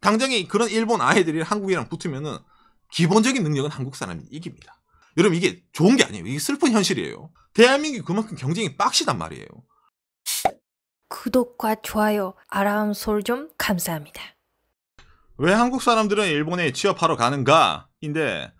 당장에 그런 일본 아이들이 한국이랑 붙으면은 기본적인 능력은 한국 사람이 이깁니다. 여러분 이게 좋은 게 아니에요. 이게 슬픈 현실이에요. 대한민국이 그만큼 경쟁이 빡시단 말이에요. 구독과 좋아요, 알람 설정 감사합니다. 왜 한국 사람들은 일본에 취업하러 가는가? 인데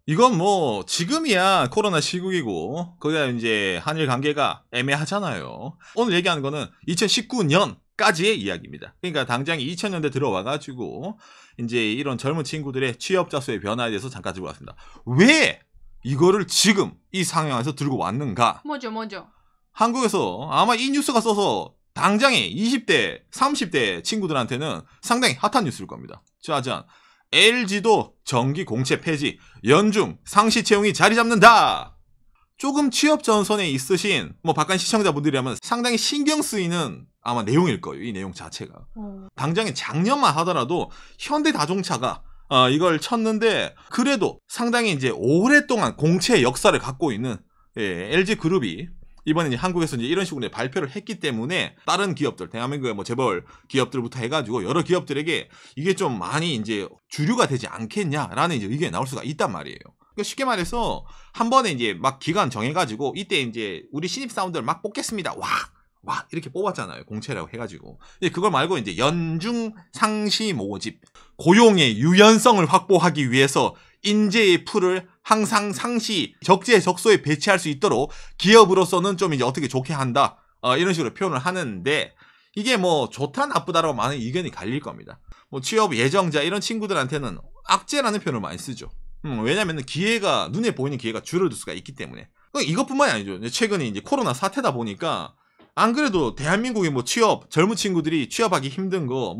이건 뭐 지금이야 코로나 시국이고 거기가 이제 한일 관계가 애매하잖아요. 오늘 얘기하는 거는 2019년까지의 이야기입니다. 그러니까 당장 2000년대 들어와가지고 이제 이런 젊은 친구들의 취업자 수의 변화에 대해서 잠깐 들고 왔습니다. 왜 이거를 지금 이 상황에서 들고 왔는가? 뭐죠? 한국에서 아마 이 뉴스가 써서 당장에 20대, 30대 친구들한테는 상당히 핫한 뉴스일 겁니다. 짜잔. LG도 정기 공채 폐지, 연중 상시 채용이 자리 잡는다. 조금 취업 전선에 있으신 바깥 시청자분들이라면 상당히 신경 쓰이는 아마 내용일 거예요. 이 내용 자체가. 당장에 작년만 하더라도 현대자동차가 이걸 쳤는데 그래도 상당히 이제 오랫동안 공채 역사를 갖고 있는 LG그룹이 이번에 이제 한국에서 이제 이런 식으로 발표를 했기 때문에 다른 기업들, 대한민국의 재벌 기업들부터 해가지고 여러 기업들에게 이게 좀 많이 이제 주류가 되지 않겠냐라는 이제 의견이 나올 수가 있단 말이에요. 그러니까 쉽게 말해서 한 번에 이제 막 기간 정해가지고 이때 이제 우리 신입사원들 막 뽑겠습니다. 와 이렇게 뽑았잖아요. 공채라고 해가지고. 그걸 말고 이제 연중 상시 모집, 고용의 유연성을 확보하기 위해서 인재의 풀을 항상 상시 적재적소에 배치할 수 있도록 기업으로서는 좀 이제 어떻게 좋게 한다. 이런 식으로 표현을 하는데 이게 좋다 나쁘다라고 많은 의견이 갈릴 겁니다. 취업 예정자 이런 친구들한테는 악재라는 표현을 많이 쓰죠. 왜냐면 기회가 눈에 보이는 기회가 줄어들 수가 있기 때문에. 이것뿐만이 아니죠. 최근에 이제 코로나 사태다 보니까 안 그래도 대한민국의 취업, 젊은 친구들이 취업하기 힘든 거,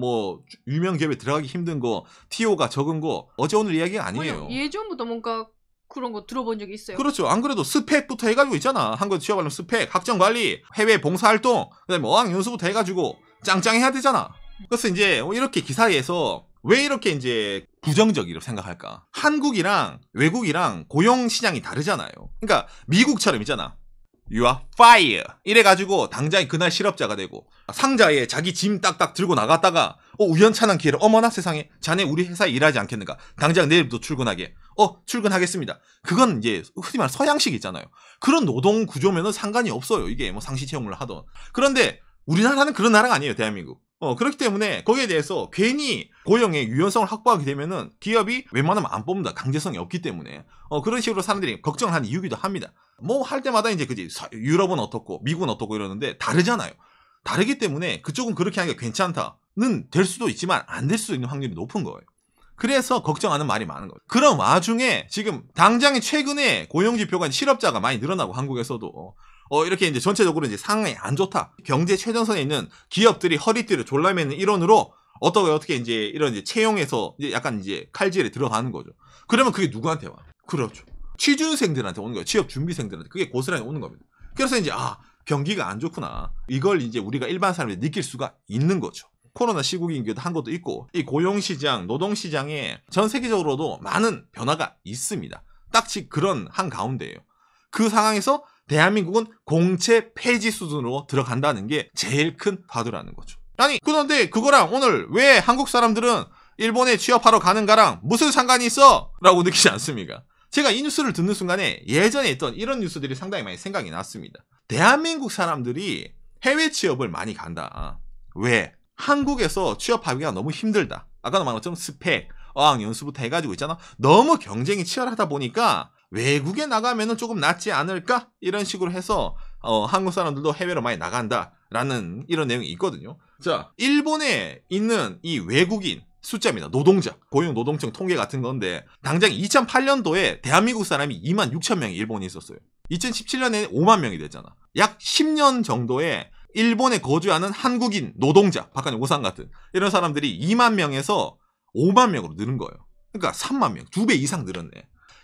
유명 기업에 들어가기 힘든 거, TO가 적은 거, 어제 오늘 이야기가 아니에요. 예전부터 뭔가 그런 거 들어본 적이 있어요. 그렇죠. 안 그래도 스펙부터 해가지고 있잖아. 한국에 취업하려면 스펙, 학점관리, 해외 봉사활동, 그 다음에 어학연수부터 해가지고 짱짱해야 되잖아. 그래서 이제 이렇게 기사에서 왜 이렇게 이제 부정적이라고 생각할까? 한국이랑 외국이랑 고용시장이 다르잖아요. 그러니까 미국처럼 있잖아. You are fire. 이래가지고 당장에 그날 실업자가 되고 상자에 자기 짐 딱딱 들고 나갔다가 우연찮은 기회를 어머나 세상에 자네 우리 회사에 일하지 않겠는가. 당장 내일부터 출근하게. 출근하겠습니다. 그건 이제 흔히 말하는 서양식 있잖아요. 그런 노동 구조면은 상관이 없어요. 이게 상시 채용을 하던. 그런데 우리나라는 그런 나라가 아니에요. 대한민국. 그렇기 때문에 거기에 대해서 괜히 고용의 유연성을 확보하게 되면은 기업이 웬만하면 안 뽑는다. 강제성이 없기 때문에. 그런 식으로 사람들이 걱정을 하는 이유기도 합니다. 할 때마다 이제 그지 유럽은 어떻고 미국은 어떻고 이러는데 다르잖아요. 다르기 때문에 그쪽은 그렇게 하기가 괜찮다는 될 수도 있지만 안 될 수도 있는 확률이 높은 거예요. 그래서 걱정하는 말이 많은 거예요. 그런 와중에 지금 당장에 최근에 고용지표가 실업자가 많이 늘어나고 한국에서도 이렇게 이제 전체적으로 이제 상황이 안 좋다. 경제 최전선에 있는 기업들이 허리띠를 졸라매는 일원으로 어떻게 이제 이런 이제 채용에서 이제 약간 이제 칼질에 들어가는 거죠. 그러면 그게 누구한테 와? 그렇죠. 취준생들한테 오는 거예요. 취업 준비생들한테. 그게 고스란히 오는 겁니다. 그래서 이제 경기가 안 좋구나. 이걸 이제 우리가 일반 사람들이 느낄 수가 있는 거죠. 코로나 시국이기도 한 것도 있고 이 고용시장, 노동시장에 전 세계적으로도 많은 변화가 있습니다. 딱 그런 한가운데예요. 그 상황에서 대한민국은 공채 폐지 수준으로 들어간다는 게 제일 큰 화두라는 거죠. 아니 그런데 그거랑 오늘 왜 한국 사람들은 일본에 취업하러 가는가랑 무슨 상관이 있어? 라고 느끼지 않습니까? 제가 이 뉴스를 듣는 순간에 예전에 있던 이런 뉴스들이 상당히 많이 생각이 났습니다. 대한민국 사람들이 해외 취업을 많이 간다. 왜? 한국에서 취업하기가 너무 힘들다. 아까도 말한 것처럼 스펙, 어학연수부터 해가지고 있잖아. 너무 경쟁이 치열하다 보니까 외국에 나가면은 조금 낫지 않을까? 이런 식으로 해서 한국 사람들도 해외로 많이 나간다라는 이런 내용이 있거든요. 자, 일본에 있는 이 외국인 숫자입니다. 노동자, 고용노동청 통계 같은 건데 당장 2008년도에 대한민국 사람이 26,000명이 일본에 있었어요. 2017년에 5만 명이 됐잖아. 약 10년 정도에 일본에 거주하는 한국인 노동자, 박한영 오상 같은 이런 사람들이 2만 명에서 5만 명으로 늘은 거예요. 그러니까 3만 명, 2배 이상 늘었네.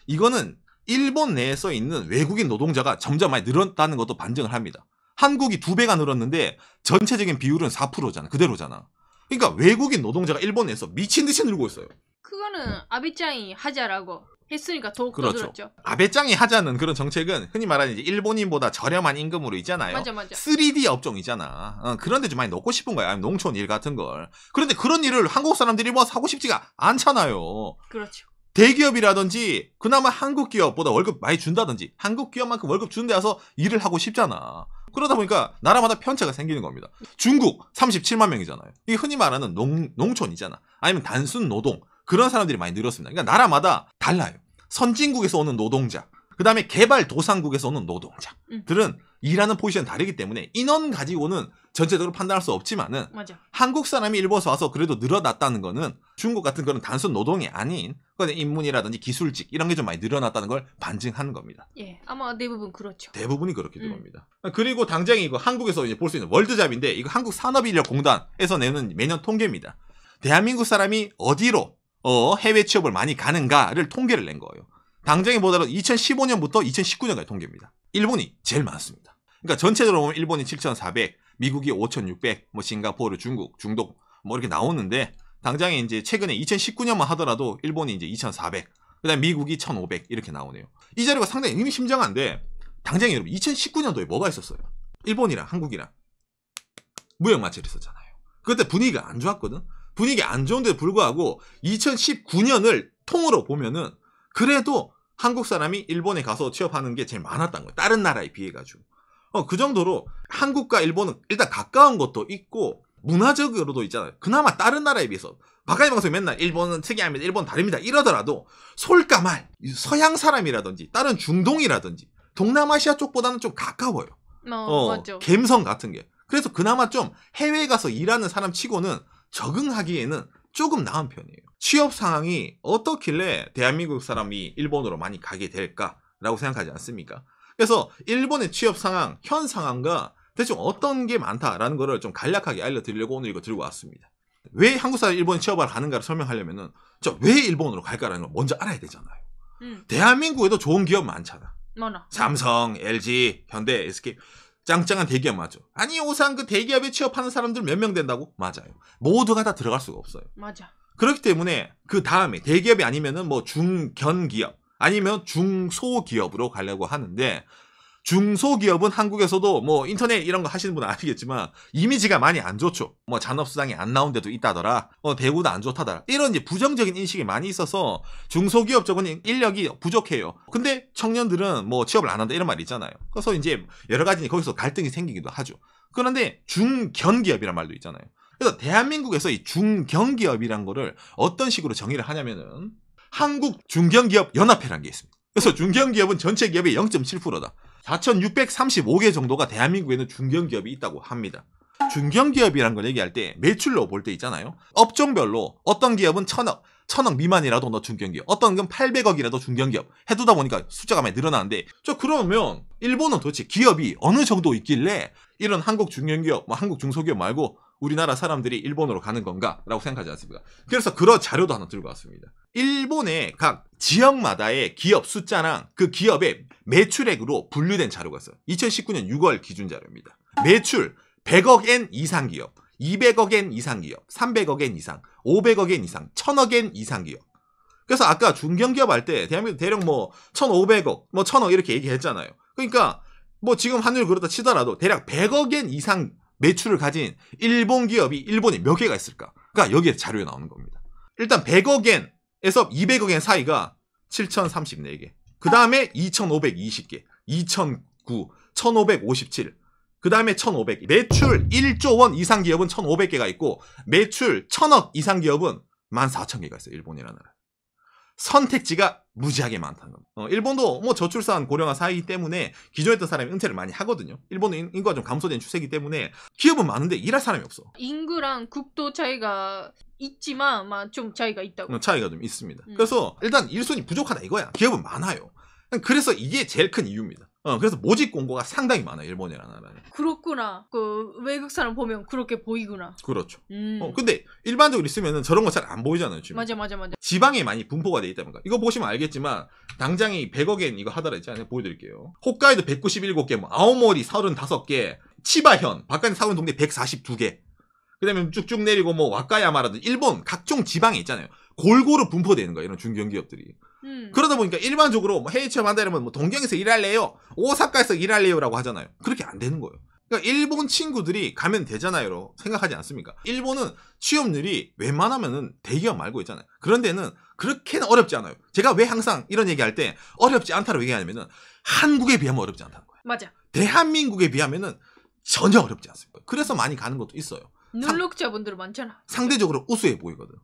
이거는 일본 내에서 있는 외국인 노동자가 점점 많이 늘었다는 것도 반증을 합니다. 한국이 2배가 늘었는데 전체적인 비율은 4%잖아. 그대로잖아. 그러니까 외국인 노동자가 일본 내에서 미친 듯이 늘고 있어요. 그거는 아비짱이 하자라고. 했으니까 더욱 더 그렇죠. 늘었죠. 아베짱이 하자는 그런 정책은 흔히 말하는 이제 일본인보다 저렴한 임금으로 있잖아요. 맞아 맞아. 3D 업종이잖아. 그런 데 좀 많이 넣고 싶은 거야. 아니면 농촌 일 같은 걸. 그런데 그런 일을 한국 사람들이 모아서 하고 싶지가 않잖아요. 그렇죠. 대기업이라든지 그나마 한국 기업보다 월급 많이 준다든지 한국 기업만큼 월급 주는 데 와서 일을 하고 싶잖아. 그러다 보니까 나라마다 편차가 생기는 겁니다. 중국 37만 명이잖아요. 이게 흔히 말하는 농촌이잖아. 아니면 단순 노동. 그런 사람들이 많이 늘었습니다. 그러니까 나라마다 달라요. 선진국에서 오는 노동자, 그 다음에 개발도상국에서 오는 노동자들은 일하는 포지션이 다르기 때문에 인원 가지고는 전체적으로 판단할 수 없지만은 맞아. 한국 사람이 일본에서 와서 그래도 늘어났다는 거는 중국 같은 그런 단순 노동이 아닌 인문이라든지 기술직 이런 게 좀 많이 늘어났다는 걸 반증하는 겁니다. 예, 아마 대부분 그렇죠. 대부분이 그렇게 들어옵니다. 그리고 당장에 이거 한국에서 이제 볼 수 있는 월드잡인데 이거 한국산업인력공단에서 내는 매년 통계입니다. 대한민국 사람이 어디로 해외 취업을 많이 가는가를 통계를 낸 거예요. 당장에 보더라도 2015년부터 2019년까지 통계입니다. 일본이 제일 많습니다. 그러니까 전체적으로 보면 일본이 7,400, 미국이 5,600, 뭐 싱가포르, 중국, 중동 뭐 이렇게 나오는데 당장에 이제 최근에 2019년만 하더라도 일본이 이제 2,400, 그다음 미국이 1,500 이렇게 나오네요. 이 자료가 상당히 의미심장한데 당장에 여러분 2019년도에 뭐가 있었어요? 일본이랑 한국이랑 무역 마찰이 있었잖아요. 그때 분위기가 안 좋았거든. 분위기 안 좋은데도 불구하고 2019년을 통으로 보면은 그래도 한국 사람이 일본에 가서 취업하는 게 제일 많았던 거예요. 다른 나라에 비해 가지고. 그 정도로 한국과 일본은 일단 가까운 것도 있고 문화적으로도 있잖아요. 그나마 다른 나라에 비해서 바카이 방송이 맨날 일본은 특이합니다. 일본 다릅니다. 이러더라도 솔까말 서양 사람이라든지 다른 중동이라든지 동남아시아 쪽보다는 좀 가까워요. 맞죠. 감성 같은 게. 그래서 그나마 좀 해외에 가서 일하는 사람 치고는 적응하기에는 조금 나은 편이에요. 취업 상황이 어떻길래 대한민국 사람이 일본으로 많이 가게 될까라고 생각하지 않습니까? 그래서 일본의 취업 상황, 현 상황과 대충 어떤 게 많다라는 거를 좀 간략하게 알려드리려고 오늘 이거 들고 왔습니다. 왜 한국 사람이 일본에 취업을 가는가를 설명하려면은 왜 일본으로 갈까라는 걸 먼저 알아야 되잖아요. 대한민국에도 좋은 기업 많잖아. 많아. 삼성, LG, 현대, SK 짱짱한 대기업 맞죠? 아니 오산 그 대기업에 취업하는 사람들 몇 명 된다고? 맞아요. 모두가 다 들어갈 수가 없어요. 맞아. 그렇기 때문에 그 다음에 대기업이 아니면은 뭐 중견기업 아니면 중소기업으로 가려고 하는데 중소기업은 한국에서도 뭐 인터넷 이런 거 하시는 분은 아시겠지만 이미지가 많이 안 좋죠. 뭐 잔업수당이 안 나온 데도 있다더라. 대우도 안 좋다더라. 이런 이제 부정적인 인식이 많이 있어서 중소기업 쪽은 인력이 부족해요. 근데 청년들은 뭐 취업을 안 한다 이런 말이 있잖아요. 그래서 이제 여러 가지 거기서 갈등이 생기기도 하죠. 그런데 중견기업이란 말도 있잖아요. 그래서 대한민국에서 이 중견기업이란 거를 어떤 식으로 정의를 하냐면은 한국 중견기업 연합회라는 게 있습니다. 그래서 중견기업은 전체 기업의 0.7%다. 4,635개 정도가 대한민국에는 중견기업이 있다고 합니다. 중견기업이라는 걸 얘기할 때 매출로 볼 때 있잖아요. 업종별로 어떤 기업은 1,000억 미만이라도 너 중견기업, 어떤 건 800억이라도 중견기업 해두다 보니까 숫자가 많이 늘어나는데 그러면 일본은 도대체 기업이 어느 정도 있길래 이런 한국 중견기업, 뭐 한국 중소기업 말고 우리나라 사람들이 일본으로 가는 건가라고 생각하지 않습니까? 그래서 그런 자료도 하나 들고 왔습니다. 일본의 각 지역마다의 기업 숫자랑 그 기업의 매출액으로 분류된 자료가 있어요. 2019년 6월 기준 자료입니다. 매출 100억 엔 이상 기업, 200억 엔 이상 기업, 300억 엔 이상, 500억 엔 이상, 1000억 엔 이상 기업. 그래서 아까 중견기업 할 때 대한민국 대략 뭐 1,500억, 뭐 1,000억 이렇게 얘기했잖아요. 그러니까 뭐 지금 환율 그렇다 치더라도 대략 100억 엔 이상 매출을 가진 일본 기업이 일본에 몇 개가 있을까? 그러니까 여기에 자료에 나오는 겁니다. 일단 100억 엔에서 200억 엔 사이가 7,034개. 그 다음에 2,520개, 2,009, 1,557. 그 다음에 1,500개. 매출 1조 원 이상 기업은 1,500개가 있고 매출 1,000억 이상 기업은 14,000개가 있어요. 일본이라는 나라. 선택지가 무지하게 많다는 겁니다. 일본도 뭐 저출산 고령화 사회이기 때문에 기존에 있던 사람이 은퇴를 많이 하거든요. 일본은 인구가 좀 감소된 추세이기 때문에 기업은 많은데 일할 사람이 없어. 인구랑 국도 차이가 있지만 좀 차이가 있다고. 차이가 좀 있습니다. 그래서 일단 일손이 부족하다 이거야. 기업은 많아요. 그래서 이게 제일 큰 이유입니다. 그래서 모집 공고가 상당히 많아요. 일본이라는 나라는. 그렇구나. 그 외국 사람 보면 그렇게 보이구나. 그렇죠. 근데 일반적으로 있으면 저런 거 잘 안 보이잖아요. 지금. 맞아. 지방에 많이 분포가 돼 있다 보니까. 이거 보시면 알겠지만 당장이 100억엔 이거 하더라 했잖아요. 보여드릴게요. 홋카이도 197개, 뭐 아오모리 35개, 치바현, 바깥에 사는 동네 142개. 그 다음에 쭉쭉 내리고 뭐 와카야마라든지 일본 각종 지방에 있잖아요. 골고루 분포되는 거예요. 이런 중견기업들이. 음. 그러다 보니까 일반적으로 뭐 해외 취업한다 이러면 뭐 동경에서 일할래요? 오사카에서 일할래요라고 하잖아요. 그렇게 안 되는 거예요. 그러니까 일본 친구들이 가면 되잖아요. 생각하지 않습니까? 일본은 취업률이 웬만하면은 대기업 말고 있잖아요. 그런 데는 그렇게는 어렵지 않아요. 제가 왜 항상 이런 얘기할 때 어렵지 않다고 얘기하냐면은 한국에 비하면 어렵지 않다는 거예요. 맞아. 대한민국에 비하면은 전혀 어렵지 않습니다. 그래서 많이 가는 것도 있어요. 능력자분들 많잖아. 상대적으로 우수해 보이거든.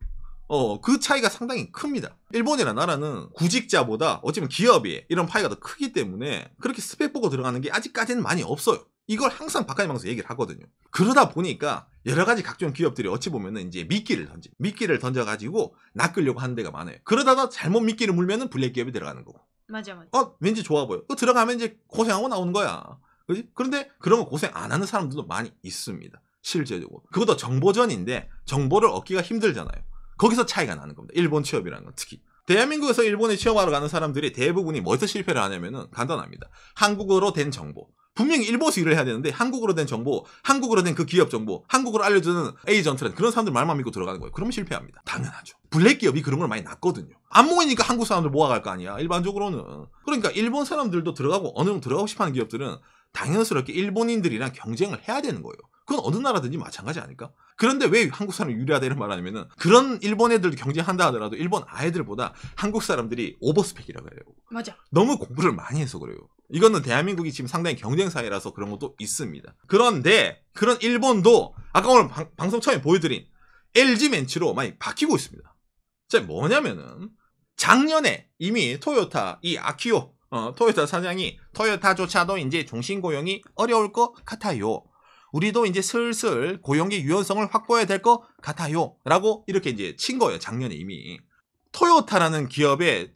그 차이가 상당히 큽니다. 일본이라는 나라는 구직자보다 어쩌면 기업이 이런 파이가 더 크기 때문에 그렇게 스펙 보고 들어가는 게 아직까지는 많이 없어요. 이걸 항상 박하님 방송에서 얘기를 하거든요. 그러다 보니까 여러 가지 각종 기업들이 어찌 보면은 이제 미끼를 던져가지고 낚으려고 하는 데가 많아요. 그러다가 잘못 미끼를 물면은 블랙 기업이 들어가는 거고. 맞아. 왠지 좋아 보여. 들어가면 이제 고생하고 나오는 거야. 그지? 그런데 그런 거 고생 안 하는 사람들도 많이 있습니다. 실제적으로. 그것도 정보전인데 정보를 얻기가 힘들잖아요. 거기서 차이가 나는 겁니다. 일본 취업이라는 건 특히. 대한민국에서 일본에 취업하러 가는 사람들이 대부분이 뭐에서 실패를 하냐면은 간단합니다. 한국어로 된 정보. 분명히 일본에서 일을 해야 되는데 한국어로 된 정보, 한국어로 된 그 기업 정보, 한국어로 알려주는 에이전트란 그런 사람들 말만 믿고 들어가는 거예요. 그러면 실패합니다. 당연하죠. 블랙 기업이 그런 걸 많이 놨거든요. 안 모이니까 한국 사람들 모아갈 거 아니야. 일반적으로는. 그러니까 일본 사람들도 들어가고 어느 정도 들어가고 싶어하는 기업들은 당연스럽게 일본인들이랑 경쟁을 해야 되는 거예요. 그건 어느 나라든지 마찬가지 아닐까? 그런데 왜 한국 사람이 유리하다 이런 말 하냐면은 그런 일본 애들도 경쟁한다 하더라도 일본 아이들보다 한국 사람들이 오버스펙이라고 해요. 맞아. 너무 공부를 많이 해서 그래요. 이거는 대한민국이 지금 상당히 경쟁 사회라서 그런 것도 있습니다. 그런데 그런 일본도 아까 오늘 방송 처음에 보여드린 LG 멘츠로 많이 바뀌고 있습니다. 자, 뭐냐면은 작년에 이미 토요타 이 아키오 토요타 사장이 토요타조차도 이제 종신 고용이 어려울 것 같아요. 우리도 이제 슬슬 고용의 유연성을 확보해야 될 것 같아요. 라고 이렇게 이제 친 거예요. 작년에 이미. 토요타라는 기업의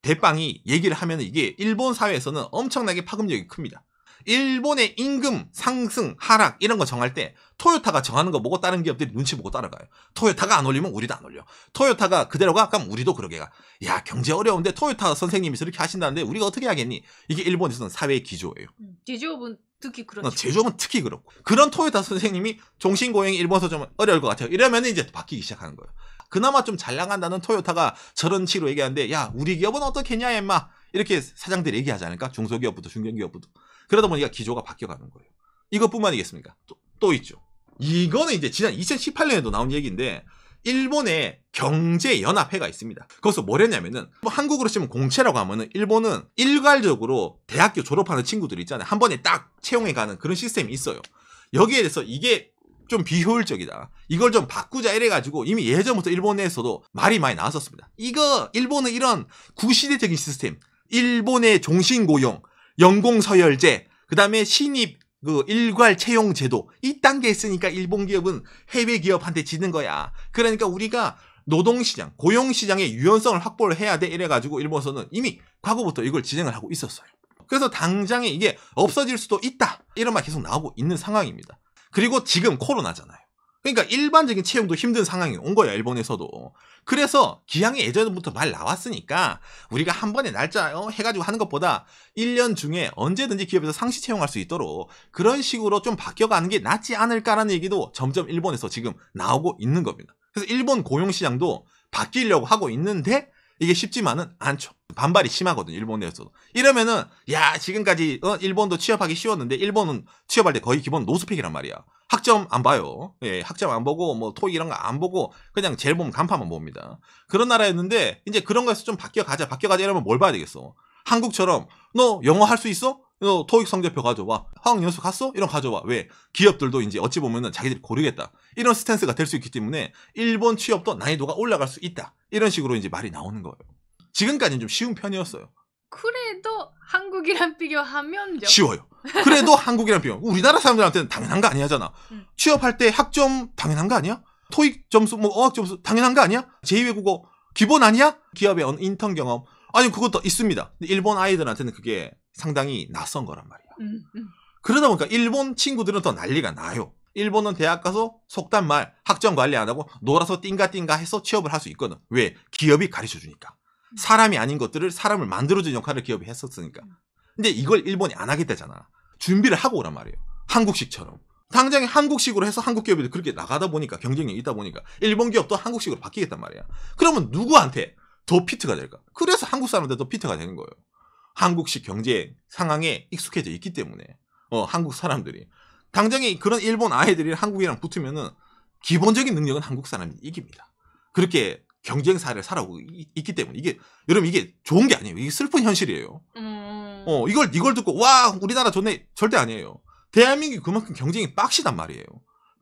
대빵이 얘기를 하면 이게 일본 사회에서는 엄청나게 파급력이 큽니다. 일본의 임금 상승, 하락 이런 거 정할 때 토요타가 정하는 거 보고 다른 기업들이 눈치 보고 따라가요. 토요타가 안 올리면 우리도 안 올려. 토요타가 그대로 가? 그럼 우리도 그러게 가. 야, 경제 어려운데 토요타 선생님이 이렇게 하신다는데 우리가 어떻게 하겠니? 이게 일본에서는 사회의 기조예요. 제조업은 특히 그렇죠. 제조업은 특히 그렇고. 그런 토요타 선생님이 종신고용이 일본에서 좀 어려울 것 같아요. 이러면 이제 바뀌기 시작하는 거예요. 그나마 좀 잘 나간다는 토요타가 저런 식으로 얘기하는데 야, 우리 기업은 어떻겠냐 임마. 이렇게 사장들이 얘기하지 않을까? 중소기업부터 중견기업부터. 그러다 보니까 기조가 바뀌어가는 거예요. 이것뿐만이겠습니까? 또 있죠. 이거는 이제 지난 2018년에도 나온 얘기인데 일본의 경제연합회가 있습니다. 거기서 뭘 했냐면은 한국으로 치면 공채라고 하면은 일본은 일괄적으로 대학교 졸업하는 친구들 있잖아요. 한 번에 딱 채용해 가는 그런 시스템이 있어요. 여기에 대해서 이게 좀 비효율적이다. 이걸 좀 바꾸자 이래가지고 이미 예전부터 일본 내에서도 말이 많이 나왔었습니다. 이거 일본은 이런 구시대적인 시스템, 일본의 종신고용, 연공서열제, 그 다음에 신입 일괄 채용 제도 이 단계에 있으니까 일본 기업은 해외 기업한테 지는 거야. 그러니까 우리가 노동시장, 고용시장의 유연성을 확보를 해야 돼 이래가지고 일본에서는 이미 과거부터 이걸 진행을 하고 있었어요. 그래서 당장에 이게 없어질 수도 있다 이런 말 계속 나오고 있는 상황입니다. 그리고 지금 코로나잖아요. 그러니까 일반적인 채용도 힘든 상황이 온 거야, 일본에서도. 그래서 기왕에 예전부터 말 나왔으니까 우리가 한 번에 날짜 해가지고 하는 것보다 1년 중에 언제든지 기업에서 상시 채용할 수 있도록 그런 식으로 좀 바뀌어가는 게 낫지 않을까라는 얘기도 점점 일본에서 지금 나오고 있는 겁니다. 그래서 일본 고용시장도 바뀌려고 하고 있는데 이게 쉽지만은 않죠. 반발이 심하거든요, 일본 내에서도. 이러면은 야, 지금까지 일본도 취업하기 쉬웠는데 일본은 취업할 때 거의 기본 노스펙이란 말이야. 학점 안 봐요. 예, 학점 안 보고 뭐 토익 이런 거 안 보고 그냥 제일 보면 간판만 봅니다. 그런 나라였는데 이제 그런 거에서 좀 바뀌어가자 이러면 뭘 봐야 되겠어. 한국처럼 너 영어 할 수 있어? 너 토익 성적표 가져와. 화학연수 갔어? 이런 거 가져와. 왜? 기업들도 이제 어찌 보면은 자기들이 고르겠다. 이런 스탠스가 될 수 있기 때문에 일본 취업도 난이도가 올라갈 수 있다. 이런 식으로 이제 말이 나오는 거예요. 지금까지는 좀 쉬운 편이었어요. 그래도 한국이랑 비교하면 좀 쉬워요. 그래도 한국이랑 비교. 우리나라 사람들한테는 당연한 거 아니잖아. 취업할 때 학점 당연한 거 아니야? 토익 점수, 뭐 어학 점수 당연한 거 아니야? 제2외국어 기본 아니야? 기업의 인턴 경험. 아니 그것도 있습니다. 일본 아이들한테는 그게 상당히 낯선 거란 말이야. 그러다 보니까 일본 친구들은 더 난리가 나요. 일본은 대학 가서 속단 말 학점 관리 안 하고 놀아서 띵가띵가 해서 취업을 할 수 있거든. 왜? 기업이 가르쳐 주니까. 사람이 아닌 것들을 사람을 만들어주는 역할을 기업이 했었으니까. 근데 이걸 일본이 안 하겠다잖아. 준비를 하고 오란 말이에요. 한국식처럼. 당장에 한국식으로 해서 한국 기업이 그렇게 나가다 보니까 경쟁력이 있다 보니까 일본 기업도 한국식으로 바뀌겠단 말이야. 그러면 누구한테 더 피트가 될까? 그래서 한국 사람들 더 피트가 되는 거예요. 한국식 경제 상황에 익숙해져 있기 때문에 한국 사람들이 당장에 그런 일본 아이들이 한국이랑 붙으면은 기본적인 능력은 한국 사람이 이깁니다. 그렇게 경쟁사를 살아오고 있기 때문에 여러분 이게 좋은 게 아니에요. 이게 슬픈 현실이에요. 이걸 듣고 와 우리나라 좋네 절대 아니에요. 대한민국이 그만큼 경쟁이 빡시단 말이에요.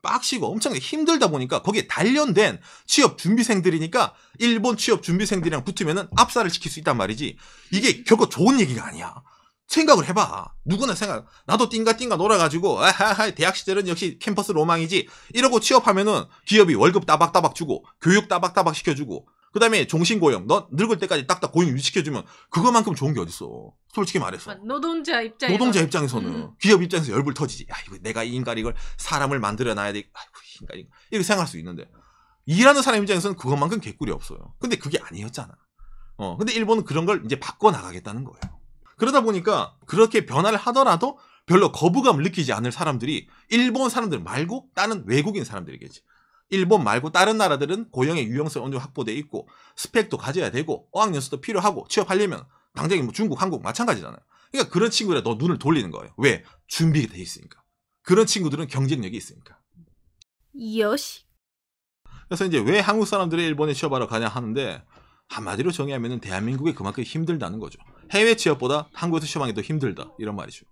빡시고 엄청나게 힘들다 보니까 거기에 단련된 취업 준비생들이니까 일본 취업 준비생들이랑 붙으면은 압살을 시킬 수 있단 말이지. 이게 결코 좋은 얘기가 아니야. 생각을 해봐. 누구나 나도 띵가띵가 놀아가지고 대학 시절은 역시 캠퍼스 로망이지 이러고 취업하면은 기업이 월급 따박따박 주고 교육 따박따박 시켜주고 그 다음에 종신고용 너 늙을 때까지 딱딱 고용 유지시켜주면 그거만큼 좋은 게 어딨어. 솔직히 말해서 노동자 입장에서는 기업 입장에서 열불 터지지. 야 이거 내가 이 인간 이걸 사람을 만들어놔야 돼. 아이고 인간 이거 이렇게 생각할 수 있는데 일하는 사람 입장에서는 그것만큼 개꿀이 없어요. 근데 그게 아니었잖아. 근데 일본은 그런 걸 이제 바꿔나가겠다는 거예요. 그러다 보니까 그렇게 변화를 하더라도 별로 거부감을 느끼지 않을 사람들이 일본 사람들 말고 다른 외국인 사람들이겠지. 일본 말고 다른 나라들은 고용의 유용성 어느 정도 확보돼 있고 스펙도 가져야 되고 어학연수도 필요하고 취업하려면 당장에 뭐 중국, 한국 마찬가지잖아요. 그러니까 그런 친구들에 너 눈을 돌리는 거예요. 왜? 준비가 돼 있으니까. 그런 친구들은 경쟁력이 있으니까. 요시. 그래서 이제 왜 한국 사람들이 일본에 취업하러 가냐 하는데 한마디로 정의하면 대한민국이 그만큼 힘들다는 거죠. 해외 취업보다 한국에서 취업하기 더 힘들다 이런 말이죠.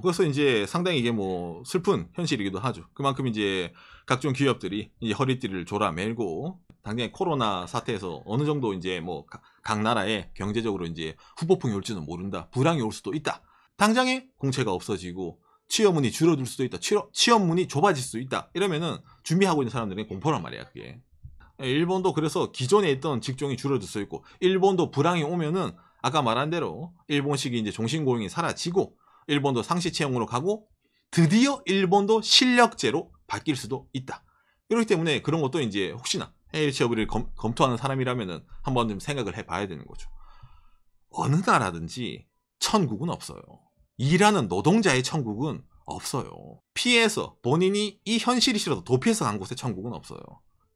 그래서 이제 상당히 이게 뭐 슬픈 현실이기도 하죠. 그만큼 이제 각종 기업들이 이제 허리띠를 졸아매고 당장에 코로나 사태에서 어느 정도 이제 뭐 각 나라에 경제적으로 이제 후폭풍이 올지는 모른다. 불황이 올 수도 있다. 당장에 공채가 없어지고 취업문이 줄어들 수도 있다. 취업문이 좁아질 수도 있다. 이러면은 준비하고 있는 사람들은 공포란 말이야, 그게. 일본도 그래서 기존에 있던 직종이 줄어들 수 있고 일본도 불황이 오면은 아까 말한 대로 일본식이 이제 종신고용이 사라지고 일본도 상시 채용으로 가고 드디어 일본도 실력제로 바뀔 수도 있다. 그렇기 때문에 그런 것도 이제 혹시나 해외 취업을 검토하는 사람이라면은 한번 좀 생각을 해봐야 되는 거죠. 어느 나라든지 천국은 없어요. 일하는 노동자의 천국은 없어요. 피해서 본인이 이 현실이 싫어서 도피해서 간 곳에 천국은 없어요.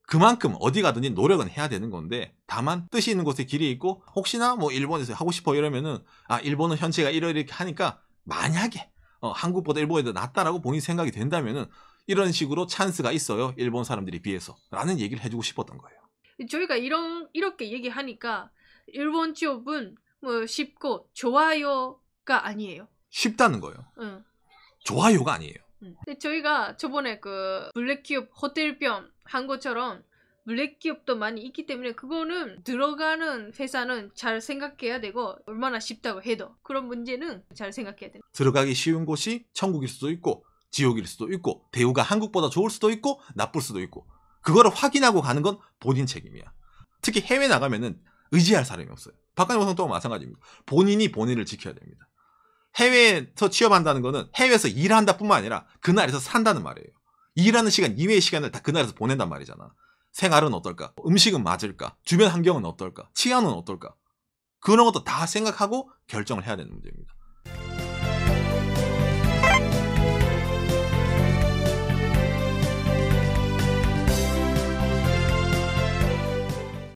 그만큼 어디 가든지 노력은 해야 되는 건데 다만 뜻이 있는 곳에 길이 있고 혹시나 뭐 일본에서 하고 싶어 이러면은 일본은 현재가 이렇게 하니까 만약에 한국보다 일본이 더 낫다라고 본인이 생각이 된다면은 이런 식으로 찬스가 있어요. 일본 사람들이 비해서 라는 얘기를 해주고 싶었던 거예요. 저희가 이렇게 얘기하니까 일본 취업은 뭐 쉽고 좋아요가 아니에요. 쉽다는 거예요. 응. 좋아요가 아니에요. 근데 저희가 저번에 그 블랙기업 호텔병 한 것처럼 블랙기업도 많이 있기 때문에 그거는 들어가는 회사는 잘 생각해야 되고 얼마나 쉽다고 해도 그런 문제는 잘 생각해야 돼요. 들어가기 쉬운 곳이 천국일 수도 있고 지옥일 수도 있고 대우가 한국보다 좋을 수도 있고 나쁠 수도 있고 그거를 확인하고 가는 건 본인 책임이야. 특히 해외 나가면은 의지할 사람이 없어요. 박간영 성도와 마찬가지입니다. 본인이 본인을 지켜야 됩니다. 해외에서 취업한다는 거는 해외에서 일한다 뿐만 아니라 그 나라에서 산다는 말이에요. 일하는 시간 이외의 시간을 다 그 나라에서 보낸단 말이잖아. 생활은 어떨까? 음식은 맞을까? 주변 환경은 어떨까? 치안은 어떨까? 그런 것도 다 생각하고 결정을 해야 되는 문제입니다.